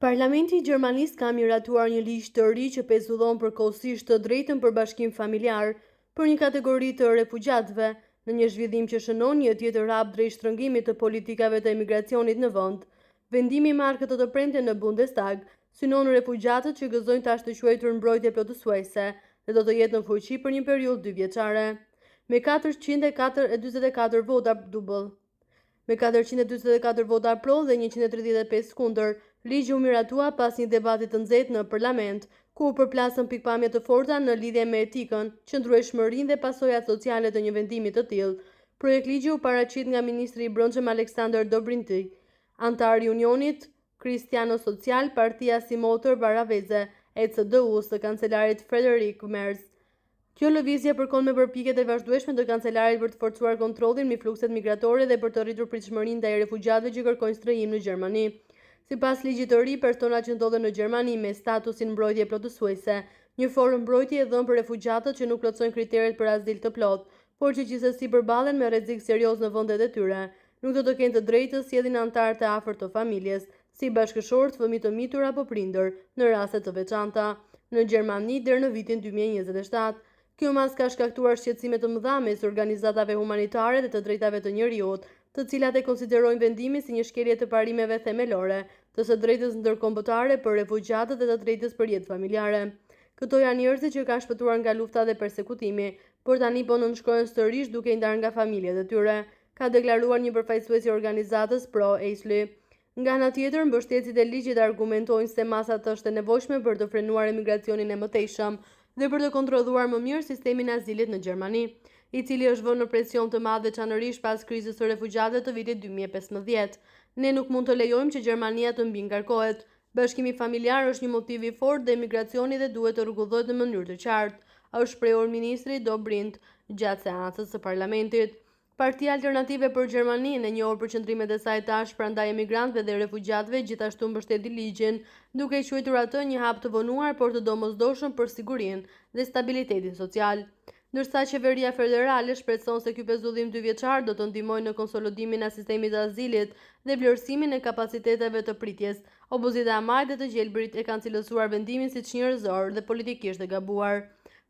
Parlamenti i Gjermanisë ka miratuar një ligj të ri që pezullon përkohësisht të drejtën për bashkim familjar për një kategori të refugjatëve, në një zhvillim që shënon një tjetër hap drejt shtrëngimit të politikave të emigracionit në vend. Vendimi i marrë këtë të premte në Bundestag synon refugjatët që gëzojnë tash të quajtur mbrojtje plotësuese dhe do të jetë në fuqi për një periudhë 2 vjeçare. Me 444 vota dubull. Me 444 vota pro dhe 135 kundër, ligji u miratua pas një debati të nxehtë në parlament, ku u përplasën pikpamje të forta në lidhje me etikën, qëndrueshmërinë dhe pasojat sociale të një vendimi të tillë. Projektligji u paraqit nga ministri i brendshëm Aleksandar Dobrindt, antar i Unionit Kristiano Social, Partia si Motor Baraveze, ECDU-s të kancelarit Friedrich Merz. Kjo lëvizje përkon me përpjekjet e vazhdueshme të kancelarit për të forcuar kontrollin mbi flukset migratore dhe për të rritur pritshmërinë ndaj refugjatëve që kërkojnë strehim në Gjermani. Sipas ligjit të ri, personat që ndodhen në Gjermani me statusin mbrojtje plotësuese, një formë mbrojtje e dhënë për refugjatët që nuk plotësojnë kriteret për azil të plotë, por që gjithsesi përballen me rrezik serioz në vendet e tyre, nuk do të kenë të drejtë të sjellin anëtar të afërt të familjes, si bashkëshort, fëmijë të mitur apo prindër, në raste të veçanta, në Gjermani deri në vitin 2027. Kjo mas ka shkaktuar shqetësime të mëdha mes organizatave humanitare dhe të drejtave të njerëzit, të cilat e konsiderojnë vendimin si një shkelje të parimeve themelore, të së drejtës ndërkombëtare për refugjatët dhe të drejtës për jetë familjare. Këto janë njerëzit që kanë shpëtuar nga lufta dhe persekutimi, por tani po nënshkrohen sërish duke i ndarë nga familjet e tyre, ka deklaruar një përfaqësues i organizatës Pro Eisli. Nga ana tjetër, mbështetësit e ligjit argumentojnë se masat është e nevojshme për të frenuar emigracionin e mëtejshëm dhe për të kontrolluar më mirë sistemin e azilit në Gjermani, i cili është vënë në presion të madh veçanërisht pas krizës së refugjatëve të vitit 2015. Ne nuk mund të lejojmë që Gjermania të mbingarkohet. Bashkimi familjar është një motiv i fortë dhe emigracioni dhe duhet të rregullohet në mënyrë të qartë, është shprehur ministri Dobrindt gjatë seancës së parlamentit. Partia Alternative për Gjermaninë, e njohur për qëndrimet e saj tash prandaj emigrantëve dhe refugjatëve, gjithashtu mbështeti ligjin, duke i quajtur atë një hap të vonuar por të domosdoshëm për sigurinë dhe stabilitetin social. Ndërsa qeveria federale shpreson se ky pezullim 2 vjeçar do të ndihmojë në konsolidimin e sistemit të azilit dhe vlerësimin e kapaciteteve të pritjes, opozita e majtë dhe të gjelbërit e kanë cilësuar vendimin si çnjërzor dhe politikisht e gabuar.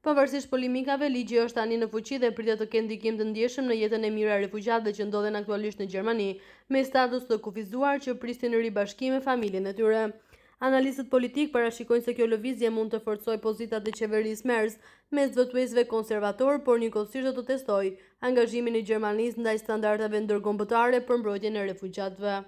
Pavarësisht polemikave, ligji është tani në fuqi dhe pritet të kenë ndikim të ndjeshëm në jetën e mirë e refugjatëve që ndodhen aktualisht në Gjermani, me status të kufizuar që pristin ribashkim me familjen e tyre. Analistët politik parashikojnë se kjo lëvizje mund të forcojë pozitat e qeverisë Merz mes votuesve konservator, por njëkohësisht do të testojë angazhimin e Gjermanisë ndaj standardeve ndërkombëtare për mbrojtjen e refugjatëve.